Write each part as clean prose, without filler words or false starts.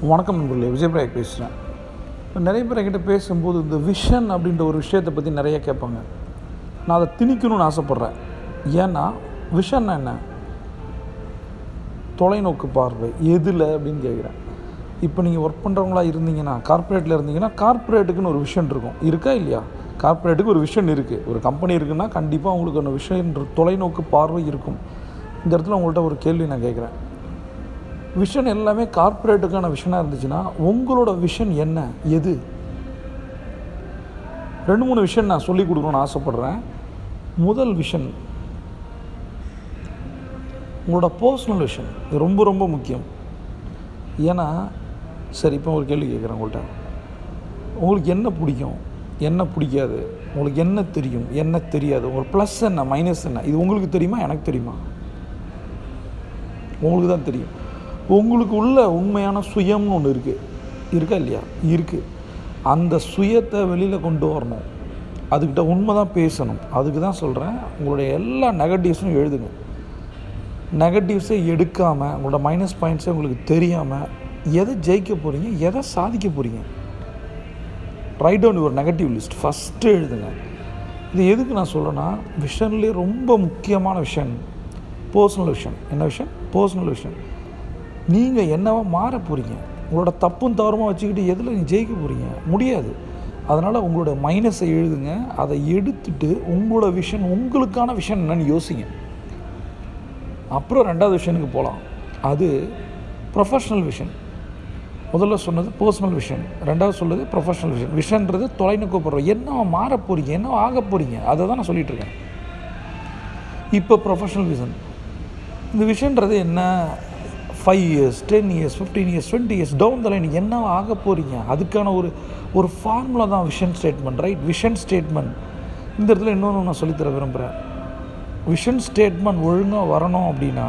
வணக்கம் நண்பர்களே, விஜயபிரகாஷ் பேசுகிறேன். இப்போ நிறைய பேர் என்கிட்ட பேசும்போது இந்த விஷன் அப்படின்ற ஒரு விஷயத்தை பற்றி நிறைய கேட்பாங்க. நான் அதை திணிக்கணும்னு ஆசைப்பட்றேன். ஏன்னா விஷன்னா என்ன? தொலைநோக்கு பார்வை எதில் அப்படின்னு கேட்குறேன். இப்போ நீங்கள் ஒர்க் பண்ணுறவங்களா இருந்தீங்கன்னா, கார்ப்பரேட்டில் இருந்தீங்கன்னா, கார்ப்பரேட்டுக்குன்னு ஒரு விஷன் இருக்கும். இருக்கா இல்லையா? கார்ப்பரேட்டுக்கு ஒரு விஷன் இருக்குது. ஒரு கம்பெனி இருக்குன்னா கண்டிப்பாக உங்களுக்கு அந்த விஷயன்ற தொலைநோக்கு பார்வை இருக்கும். இந்த இடத்துல உங்கள்கிட்ட ஒரு கேள்வி நான் கேட்குறேன். விஷன் எல்லாமே கார்ப்பரேட்டுக்கான விஷனாக இருந்துச்சுன்னா உங்களோட விஷன் என்ன? எது? 2-3 விஷன் நான் சொல்லிக் கொடுக்கணும்னு ஆசைப்பட்றேன். முதல் விஷன் உங்களோட பர்சனல் விஷன். இது ரொம்ப ரொம்ப முக்கியம். ஏன்னா சரி, இப்போ ஒரு கேள்வி கேட்குறேன் உங்கள்கிட்ட. உங்களுக்கு என்ன பிடிக்கும், என்ன பிடிக்காது, உங்களுக்கு என்ன தெரியும், என்ன தெரியாது, உங்களுக்கு ப்ளஸ் என்ன, மைனஸ் என்ன, இது உங்களுக்கு தெரியுமா, எனக்கு தெரியுமா? உங்களுக்கு தான் தெரியும். உங்களுக்கு உள்ள உண்மையான சுயம்னு ஒன்று இருக்குது. இருக்கா இல்லையா? இருக்குது. அந்த சுயத்தை வெளியில் கொண்டு வரணும். அதுக்கிட்ட உண்மை தான் பேசணும். அதுக்கு தான் சொல்கிறேன், உங்களுடைய எல்லா நெகட்டிவ்ஸும் எழுதுங்க. நெகட்டிவ்ஸை எடுக்காமல், உங்களோட மைனஸ் பாயிண்ட்ஸே உங்களுக்கு தெரியாமல் எதை ஜெயிக்க போகிறீங்க, எதை சாதிக்க போகிறீங்க, write down your negative list first எழுதுங்க. இது எதுக்கு நான் சொல்கிறேன்னா, விஷன்லேயே ரொம்ப முக்கியமான விஷன் பர்சனல் விஷன். என்ன விஷன்? Personal vision. நீங்கள் என்னவா மாற போகிறீங்க? உங்களோட தப்பும் தவறுமாக வச்சுக்கிட்டு எதில் நீங்கள் ஜெயிக்க போகிறீங்க? முடியாது. அதனால் உங்களோட மைனஸை எழுதுங்க. அதை எடுத்துட்டு உங்களோட விஷன், உங்களுக்கான விஷன் என்னன்னு யோசிங்க. அப்புறம் 2வது விஷனுக்கு போகலாம். அது ப்ரொஃபஷ்னல் விஷன். முதல்ல சொன்னது பர்சனல் விஷன், 2வது சொல்கிறது ப்ரொஃபஷ்னல் விஷன். விஷன்றது தொலைநோக்கு பார்வை. என்னவா மாற போகிறீங்க, என்னவா ஆக போகிறீங்க, அதை தான் நான் சொல்லிகிட்ருக்கேன். இப்போ ப்ரொஃபஷ்னல் விஷன். இந்த விஷன்றது என்ன? 5 years, 10 years, 15 years, 20 years down the line என்ன ஆக போகிறீங்க, அதுக்கான ஒரு ஃபார்முலா தான் vision statement, right? Vision statement. இந்த இடத்துல இன்னொன்று நான் சொல்லித்தர விரும்புகிறேன். விஷன் ஸ்டேட்மெண்ட் ஒழுங்காக வரணும் அப்படின்னா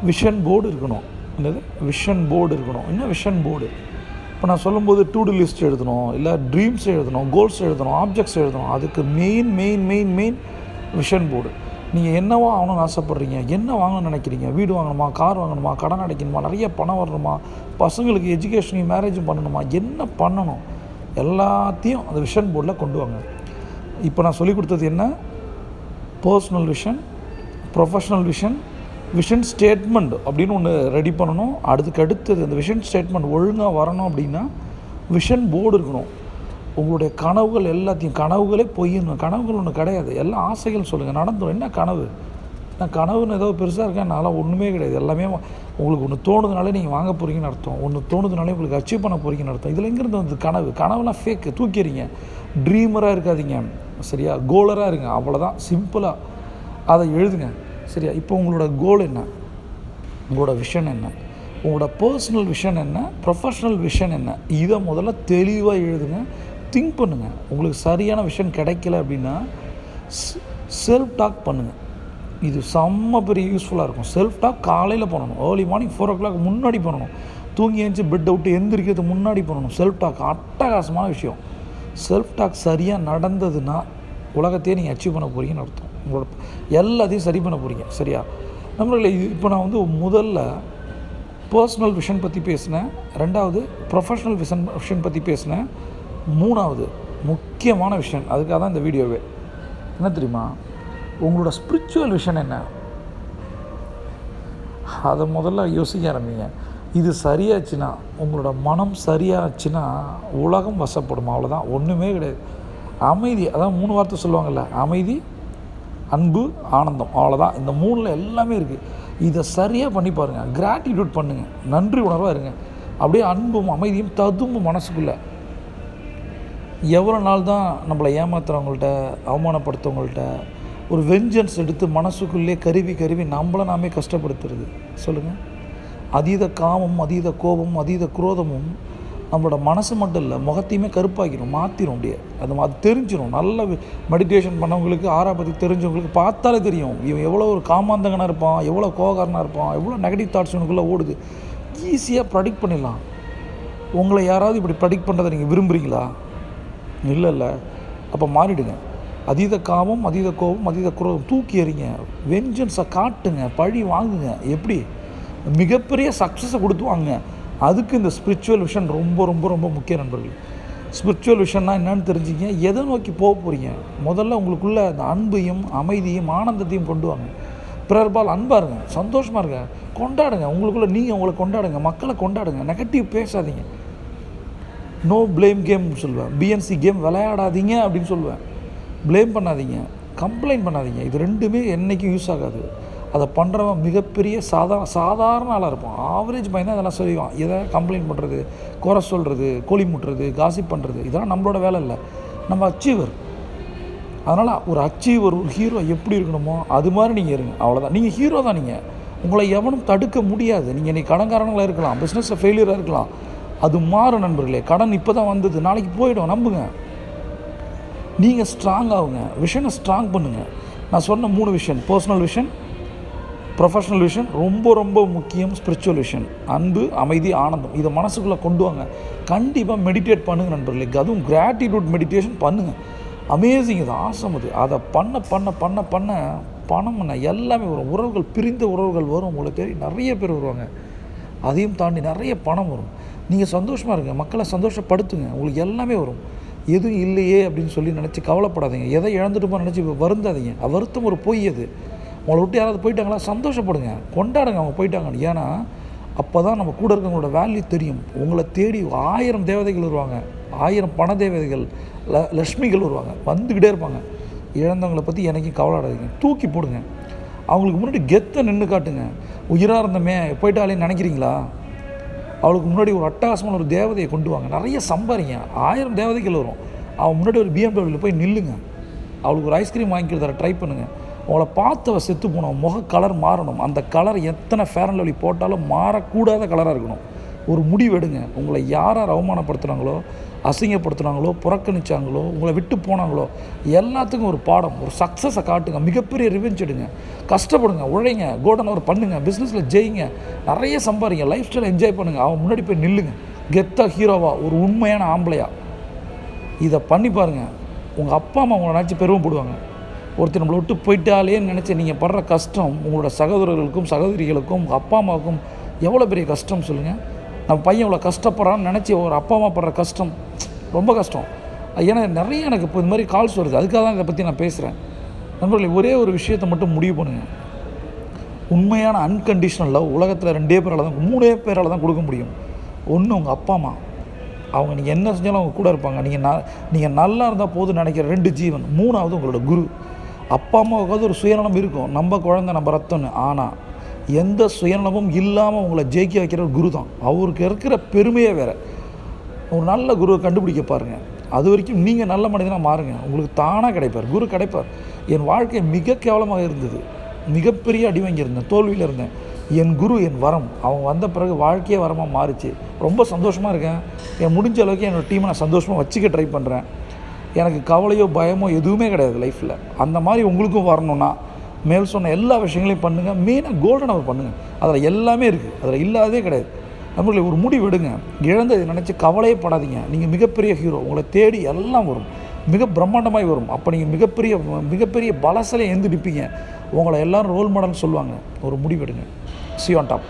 விஷன் போர்டு இருக்கணும். என்னது? விஷன் போர்டு இருக்கணும். என்ன விஷன் போர்டு? இப்போ நான் சொல்லும்போது டூ டூ லிஸ்ட் எழுதணும், இல்லை ட்ரீம்ஸ் எழுதணும், கோல்ஸ் எழுதணும், ஆப்ஜெக்ட்ஸ் எழுதணும். அதுக்கு மெயின் விஷன் போர்டு. நீங்கள் என்னவோ ஆகணும்னு ஆசைப்பட்றீங்க, என்ன வாங்கணும்னு நினைக்கிறீங்க, வீடு வாங்கணுமா, கார் வாங்கணுமா, கடன் அடைக்கணுமா, நிறைய பணம் வரணுமா, பசங்களுக்கு எஜுகேஷனையும் மேரேஜும் பண்ணணுமா, என்ன பண்ணணும், எல்லாத்தையும் அந்த விஷன் போர்டில் கொண்டு வாங்க. இப்போ நான் சொல்லிக் கொடுத்தது என்ன? Personal vision, professional vision, vision statement அப்படின்னு ஒன்று ரெடி பண்ணணும். அதுக்கு அடுத்தது அந்த விஷன் ஸ்டேட்மெண்ட் ஒழுங்காக வரணும் அப்படின்னா விஷன் போர்டு இருக்கணும். உங்களுடைய கனவுகள் எல்லாத்தையும், கனவுகளே பொய்யணும், கனவுகள் ஒன்று கிடையாது, எல்லாம் ஆசைகள் சொல்லுங்கள், நடந்துடும். என்ன கனவு? நான் கனவுன்னு ஏதோ பெருசாக இருக்கேன், நான்லாம் ஒன்றுமே கிடையாது. எல்லாமே உங்களுக்கு ஒன்று தோணுதுனாலே நீங்கள் வாங்க போகிறீங்கன்னு அர்த்தம், ஒன்று தோணுதுனாலே உங்களுக்கு அச்சீவ் பண்ண போகிறீங்கன்னு அர்த்தம். இதில் எங்கேருந்து வந்து கனவு? கனவுலாம் ஃபேக்கு, தூக்கிறீங்க. ட்ரீமராக இருக்காதீங்க, சரியா? கோலராக இருங்க, அவ்வளோதான், சிம்பிளாக அதை எழுதுங்க, சரியா? இப்போ உங்களோட கோல் என்ன, உங்களோட விஷன் என்ன, உங்களோட பர்சனல் விஷன் என்ன, ப்ரொஃபஷ்னல் விஷன் என்ன, இதை முதல்ல தெளிவாக எழுதுங்க. திங்க் பண்ணுங்கள். உங்களுக்கு சரியான விஷன் கிடைக்கல அப்படின்னா செல்ஃப் டாக் பண்ணுங்கள். இது செம்ம பெரிய யூஸ்ஃபுல்லாக இருக்கும். செல்ஃப் டாக் காலையில் பண்ணணும், ஏர்லி மார்னிங் 4 o'clock முன்னாடி பண்ணணும். தூங்கி எழுந்துச்சி பெட் அவுட்டு எந்திரிக்கிறது முன்னாடி பண்ணணும். செல்ஃப் டாக் அட்டகாசமான விஷயம். செல்ஃப் டாக் சரியாக நடந்ததுன்னா உலகத்தையே நீங்கள் அச்சீவ் பண்ண போகிறீங்கன்னு அர்த்தம். உங்களோட எல்லாத்தையும் சரி பண்ண போகிறீங்க, சரியா? நம்மள இப்போ நான் வந்து முதல்ல பர்சனல் விஷன் பற்றி பேசினேன், 2வது ப்ரொஃபஷ்னல் விஷன் பற்றி பேசினேன், 3வது முக்கியமான விஷயம், அதுக்காக தான் இந்த வீடியோவே. என்ன தெரியுமா? உங்களோட ஸ்பிரிச்சுவல் விஷன் என்ன? அதை முதல்ல யோசிக்க ஆரம்பிங்க. இது சரியாச்சுன்னா, உங்களோட மனம் சரியாச்சுன்னா உலகம் வசப்படும். அவ்வளோதான், ஒன்றுமே கிடையாது. அமைதி, அதான் 3 வார்த்தை சொல்லுவாங்கள்ல, அமைதி, அன்பு, ஆனந்தம், அவ்வளோதான். இந்த 3ல் எல்லாமே இருக்குது. இதை சரியாக பண்ணி பாருங்கள். கிராட்டிடியூட் பண்ணுங்கள், நன்றி உணர்வாக இருங்க. அப்படியே அன்பும் அமைதியும் ததும்பும் மனசுக்குள்ளே. எவ்வளோ நாள் தான் நம்மளை ஏமாத்துறவங்கள்ட்ட, அவமானப்படுத்தவங்கள்ட்ட ஒரு வெஞ்சன்ஸ் எடுத்து மனசுக்குள்ளே கருவி நம்மளை நாமே கஷ்டப்படுத்துறது சொல்லுங்கள்? அதீத காமம், அதீத கோபம், அதீத குரோதமும் நம்மளோட மனசு மட்டும் இல்லை, முகத்தையுமே கருப்பாக்கிடும், மாற்றிடும். அப்படியே அது தெரிஞ்சிடும். நல்ல மெடிடேஷன் பண்ணவங்களுக்கு, ஆறா பற்றி தெரிஞ்சவங்களுக்கு பார்த்தாலே தெரியும் இவன் எவ்வளோ ஒரு காமாந்தகனாக இருப்பான், எவ்வளோ கோகாரனாக இருப்பான், எவ்வளோ நெகட்டிவ் தாட்ஸ் இவனுக்குள்ளே ஓடுது. ஈஸியாக ப்ரெடிக்ட் பண்ணிடலாம். உங்களை யாராவது இப்படி ப்ரெடிக்ட் பண்ணுறதை நீங்கள் விரும்புகிறீங்களா? இல்லை. அப்போ மாறிடுங்க. அதீத காமம், அதீத கோபம், அதீத குரோதம் தூக்கி எறிங்க. வெஞ்சன்ஸை காட்டுங்க, பழி வாங்குங்க. எப்படி? மிகப்பெரிய சக்ஸஸை கொடுத்து வாங்க. அதுக்கு இந்த ஸ்பிரிச்சுவல் விஷன் ரொம்ப ரொம்ப ரொம்ப முக்கிய நண்பர்கள். ஸ்பிரிச்சுவல் விஷன்னா என்னென்னு தெரிஞ்சுங்க. எதை நோக்கி போக போகிறீங்க? முதல்ல உங்களுக்குள்ள அந்த அன்பையும் அமைதியும் ஆனந்தத்தையும் கொண்டு வாங்க. பிறர்பால் அன்பாக இருங்க, சந்தோஷமாக இருங்க, கொண்டாடுங்க. உங்களுக்குள்ளே நீங்கள் உங்களை கொண்டாடுங்க, மக்களை கொண்டாடுங்க. நெகட்டிவ் பேசாதீங்க. நோ ப்ளேம் கேம்னு சொல்லுவேன். பிஎன்சி கேம் விளையாடாதீங்க அப்படின்னு சொல்லுவேன். ப்ளேம் பண்ணாதீங்க, கம்ப்ளைண்ட் பண்ணாதீங்க. இது ரெண்டுமே என்றைக்கும் யூஸ் ஆகாது. அதை பண்ணுறவன் மிகப்பெரிய சாதாரண ஆளாக இருப்பான். ஆவரேஜ் பையன் தான் இதெல்லாம் செய்வான். எதை கம்ப்ளைண்ட் பண்ணுறது, குறை சொல்கிறது, கோழி முட்டுறது, காசிப் பண்ணுறது, இதெல்லாம் நம்மளோட வேலை இல்லை. நம்ம அச்சீவர். அதனால் ஒரு அச்சீவர், ஒரு ஹீரோ எப்படி இருக்கணுமோ அது மாதிரி நீங்கள் இருங்க. அவ்வளோதான். நீங்கள் ஹீரோ தான். நீங்கள் உங்களை எவனும் தடுக்க முடியாது. நீங்கள் இன்றைக்கி கடன்காரங்களாக இருக்கலாம், பிஸ்னஸில் ஃபெயிலியராக இருக்கலாம். அது மாறும் நண்பர்களே. கடன் இப்போ தான் வந்தது, நாளைக்கு போய்டும். நம்புங்க. நீங்கள் ஸ்ட்ராங் ஆகுங்க. விஷனை ஸ்ட்ராங் பண்ணுங்கள். நான் சொன்ன 3 vision: personal vision, professional vision, ரொம்ப ரொம்ப முக்கியம் ஸ்பிரிச்சுவல் விஷன். அன்பு, அமைதி, ஆனந்தம். இதை மனசுக்குள்ளே கொண்டு வாங்க. கண்டிப்பாக மெடிடேட் பண்ணுங்கள் நண்பர்களே. அதுவும் கிராட்டிடியூட் மெடிடேஷன் பண்ணுங்கள். அமேசிங். இது ஆசம். அது அதை பண்ண பண்ண பண்ண பண்ண பணம் எல்லாமே வரும். உறவுகள், பிரிந்த உறவுகள் வரும். உங்களை தேடி நிறைய பேர் வருவாங்க. அதையும் தாண்டி நிறைய பணம் வரும். நீங்கள் சந்தோஷமாக இருங்க, மக்களை சந்தோஷப்படுத்துங்க. உங்களுக்கு எல்லாமே வரும். எதுவும் இல்லையே அப்படின்னு சொல்லி நினச்சி கவலைப்படாதீங்க. எதை இழந்துட்டுமோ நினச்சி வருந்தாதீங்க. வருத்தம் ஒரு பொய். அது உங்களை விட்டு யாராவது போயிட்டாங்களா, சந்தோஷப்படுங்க, கொண்டாடுங்க அவங்க போயிட்டாங்கன்னு. ஏன்னா அப்போ தான் நம்ம கூட இருக்கவங்களோட வேல்யூ தெரியும். உங்களை தேடி 1000 தேவதைகள் வருவாங்க, 1000 பண தேவதைகள், லக்ஷ்மிகள் வருவாங்க, வந்துக்கிட்டே இருப்பாங்க. இழந்தவங்களை பற்றி எனக்கும் கவலைப்படாதீங்க, தூக்கி போடுங்க. அவங்களுக்கு முன்னாடி கெத்தை நின்று காட்டுங்க. உயிராக இருந்தமே போயிட்டாலே நினைக்கிறீங்களா? அவளுக்கு முன்னாடி ஒரு அட்டகாசமான ஒரு தேவதையை கொண்டு வாங்க. நிறைய சம்பாதிங்க. 1000 தேவதைகள் வரும். அவன் முன்னாடி ஒரு பிஎம்டபிள்யூவில் போய் நில்லுங்க. அவளுக்கு ஒரு ஐஸ்கிரீம் வாங்கிக்கிறத ட்ரை பண்ணுங்கள். உங்களை பார்த்து அவள் செத்து போகணும். முக கலர் மாறணும். அந்த கலர் எத்தனை ஃபேர் அண்ட் லவ்லி போட்டாலும் மாறக்கூடாத கலராக இருக்கணும். ஒரு முடிவு எடுங்க. உங்களை யார் அவமானப்படுத்துனாங்களோ, அசிங்கப்படுத்துனாங்களோ, புறக்கணிச்சாங்களோ, உங்களை விட்டு போனாங்களோ, எல்லாத்துக்கும் ஒரு பாடம், ஒரு சக்ஸஸை காட்டுங்க. மிகப்பெரிய ரிவெஞ்ச் எடுங்க. கஷ்டப்படுங்க, உழைங்க, கோல்டன் அவர் பண்ணுங்கள், பிஸ்னஸில் ஜெயிங்க, நிறைய சம்பாதிங்க, லைஃப் ஸ்டைலை என்ஜாய் பண்ணுங்கள். அவன் முன்னாடி போய் நில்லுங்க. கெத்தாக, ஹீரோவா, ஒரு உண்மையான ஆம்பளையா இதை பண்ணி பாருங்கள். உங்கள் அப்பா அம்மா உங்களை நினச்சி பெருமைப்படுவாங்க. ஒருத்தர் நம்மளை விட்டு போயிட்டாலேன்னு நினச்சி நீங்கள் படுற கஷ்டம் உங்களோட சகோதரர்களுக்கும் சகோதரிகளுக்கும் உங்கள் அப்பா அம்மாவுக்கும் எவ்வளோ பெரிய கஷ்டம் சொல்லுங்கள். நம்ம பையன் இவ்வளோ கஷ்டப்படுறான்னு நினச்சி ஒரு அப்பா அம்மா படுற கஷ்டம் ரொம்ப கஷ்டம். ஏன்னா நிறைய எனக்கு இப்போ இந்த மாதிரி கால்ஸ் வருது. அதுக்காக தான் இதை பற்றி நான் பேசுகிறேன். நண்பர்களே, ஒரே ஒரு விஷயத்தை மட்டும் முடிவு பண்ணுங்கள். உண்மையான அன்கண்டிஷனல் லவ் உலகத்தில் 2 பேரால் தான், 3 பேரால் தான் கொடுக்க முடியும். ஒன்று உங்கள் அப்பா அம்மா. அவங்க நீங்கள் என்ன செஞ்சாலும் அவங்க கூட இருப்பாங்க. நீங்கள் நல்லா இருந்தால் போதும் நினைக்கிற 2 ஜீவன். 3வது உங்களோட குரு. அப்பா அம்மாவுக்காவது ஒரு சுயநலம் இருக்கும், நம்ம குழந்தை, நம்ம ரத்தம்னு. ஆனால் எந்த சுயநலமும் இல்லாமல் உங்களை ஜெயிக்க வைக்கிற ஒரு குரு தான். அவருக்கு இருக்கிற பெருமையே வேறு. ஒரு நல்ல குருவை கண்டுபிடிக்க பாருங்கள். அது வரைக்கும் நீங்கள் நல்ல மனிதனாக மாறுங்க. உங்களுக்கு தானாக கிடைப்பார், குரு கிடைப்பார். என் வாழ்க்கை மிக கேவலமாக இருந்தது. மிகப்பெரிய அடி வாங்கியிருந்தேன், தோல்வியில் இருந்தேன். என் குரு, என் வரம், அவங்க வந்த பிறகு வாழ்க்கையே வரமாக மாறிச்சு. ரொம்ப சந்தோஷமாக இருக்கேன். என் முடிஞ்ச அளவுக்கு என்னோடய டீமை நான் சந்தோஷமாக வச்சுக்க ட்ரை பண்ணுறேன். எனக்கு கவலையோ பயமோ எதுவுமே கிடையாது லைஃப்பில். அந்த மாதிரி உங்களுக்கும் வரணும்னா மேல் சொன்ன எல்லா விஷயங்களையும் பண்ணுங்கள். மெயினாக கோல்டன் அவர் பண்ணுங்கள். அதில் எல்லாமே இருக்குது, அதில் இல்லாததே கிடையாது. நம்மளை ஒரு முடிவு எடுங்க. இழந்ததை நினச்சி கவலையே படாதீங்க. நீங்கள் மிகப்பெரிய ஹீரோ. உங்களை தேடி எல்லாம் வரும், மிக பிரம்மாண்டமாய் வரும். அப்போ நீங்கள் மிகப்பெரிய பலசிலே எழுந்து நிற்பீங்க. உங்களை எல்லோரும் ரோல் மாடல்னு சொல்லுவாங்க. ஒரு முடிவு எடுங்க. See you on top.